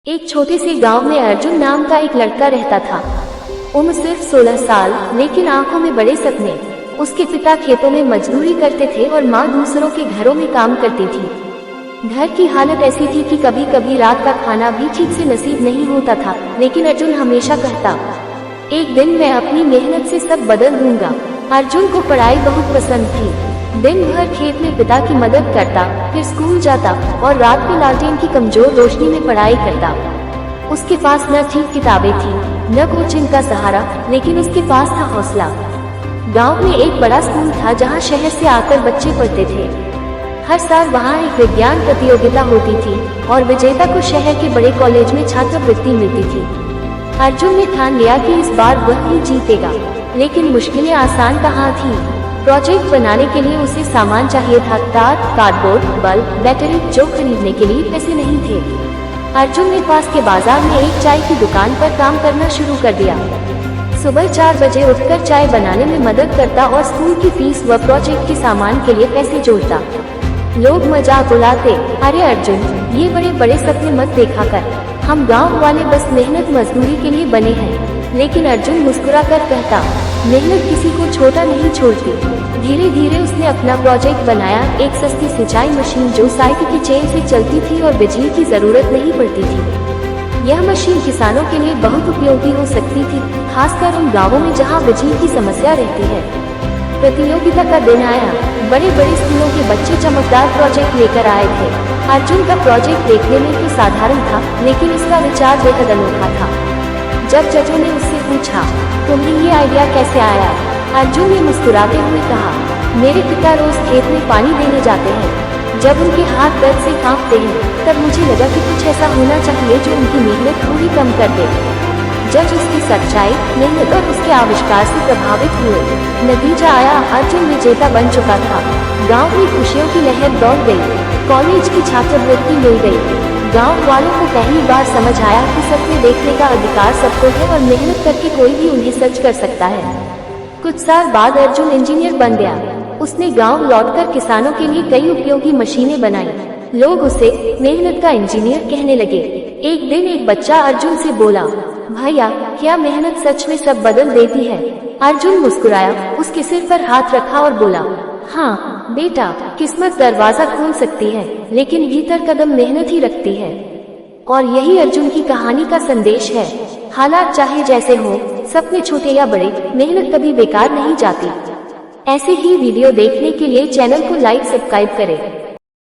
एक छोटे से गांव में अर्जुन नाम का एक लड़का रहता था। उम्र सिर्फ 16 साल, लेकिन आंखों में बड़े सपने। उसके पिता खेतों में मजदूरी करते थे और माँ दूसरों के घरों में काम करती थी। घर की हालत ऐसी थी कि कभी कभी रात का खाना भी ठीक से नसीब नहीं होता था, लेकिन अर्जुन हमेशा कहता, एक दिन मैं अपनी मेहनत से सब बदल दूंगा। अर्जुन को पढ़ाई बहुत पसंद थी। दिन भर खेत में पिता की मदद करता, फिर स्कूल जाता और रात में लालटेन की कमजोर रोशनी में पढ़ाई करता। उसके पास न ठीक किताबें थी, न कोचिंग का सहारा, लेकिन उसके पास था हौसला। गांव में एक बड़ा स्कूल था जहां शहर से आकर बच्चे पढ़ते थे। हर साल वहां एक विज्ञान प्रतियोगिता होती थी और विजेता को शहर के बड़े कॉलेज में छात्रवृत्ति मिलती थी। अर्जुन ने ठान लिया कि इस बार वह ही जीतेगा, लेकिन मुश्किलें आसान कहाँ थी। प्रोजेक्ट बनाने के लिए उसे सामान चाहिए था, तार, कार्डबोर्ड, बल्ब, बैटरी, जो खरीदने के लिए पैसे नहीं थे। अर्जुन ने पास के बाजार में एक चाय की दुकान पर काम करना शुरू कर दिया। सुबह 4 बजे उठकर चाय बनाने में मदद करता और स्कूल की फीस व प्रोजेक्ट के सामान के लिए पैसे जोड़ता। लोग मजाक उड़ाते, अरे अर्जुन, ये बड़े बड़े सपने मत देखा कर, हम गांव वाले बस मेहनत मजदूरी के लिए बने हैं। लेकिन अर्जुन मुस्कुरा कर कहता, मेहनत किसी को छोटा नहीं छोड़ती। धीरे धीरे उसने अपना प्रोजेक्ट बनाया, एक सस्ती सिंचाई मशीन जो साइकिल की चेन से चलती थी और बिजली की जरूरत नहीं पड़ती थी। यह मशीन किसानों के लिए बहुत उपयोगी हो सकती थी, खासकर उन गांवों में जहां बिजली की समस्या रहती है। प्रतियोगिता का दिन आया। बड़े बड़े स्कूलों के बच्चे चमकदार प्रोजेक्ट लेकर आए थे। अर्जुन का प्रोजेक्ट देखने में तो साधारण था, लेकिन इसका विचार बेहद अनोखा था। जब जजों ने उससे पूछा, तुम्हें ये आइडिया कैसे आया? अर्जुन ने मुस्कुराते हुए कहा, मेरे पिता रोज खेत में पानी देने जाते हैं। जब उनके हाथ दर्द से कांपते हैं, तब मुझे लगा कि कुछ ऐसा होना चाहिए जो उनकी मेहनत थोड़ी कम कर दे। जज उसकी सच्चाई, मेहनत और उसके आविष्कार से प्रभावित हुए। नतीजा आया, अर्जुन विजेता बन चुका था। गांव में खुशियों की लहर दौड़ गई। कॉलेज की छात्रवृत्ति मिल गई। गांव वालों को पहली बार समझ आया कि सपने देखने का अधिकार सबको है और मेहनत करके कोई भी उन्हें सच कर सकता है। कुछ साल बाद अर्जुन इंजीनियर बन गया। उसने गांव लौटकर किसानों के लिए कई उपयोगी मशीनें बनाई। लोग उसे मेहनत का इंजीनियर कहने लगे। एक दिन एक बच्चा अर्जुन से बोला, भैया, क्या मेहनत सच में सब बदल देती है? अर्जुन मुस्कुराया, उसके सिर पर हाथ रखा और बोला, हाँ बेटा, किस्मत दरवाजा खोल सकती है, लेकिन भीतर कदम मेहनत ही रखती है। और यही अर्जुन की कहानी का संदेश है। हालात चाहे जैसे हो, सपने छोटे या बड़े, मेहनत कभी बेकार नहीं जाती। ऐसे ही वीडियो देखने के लिए चैनल को लाइक सब्सक्राइब करें।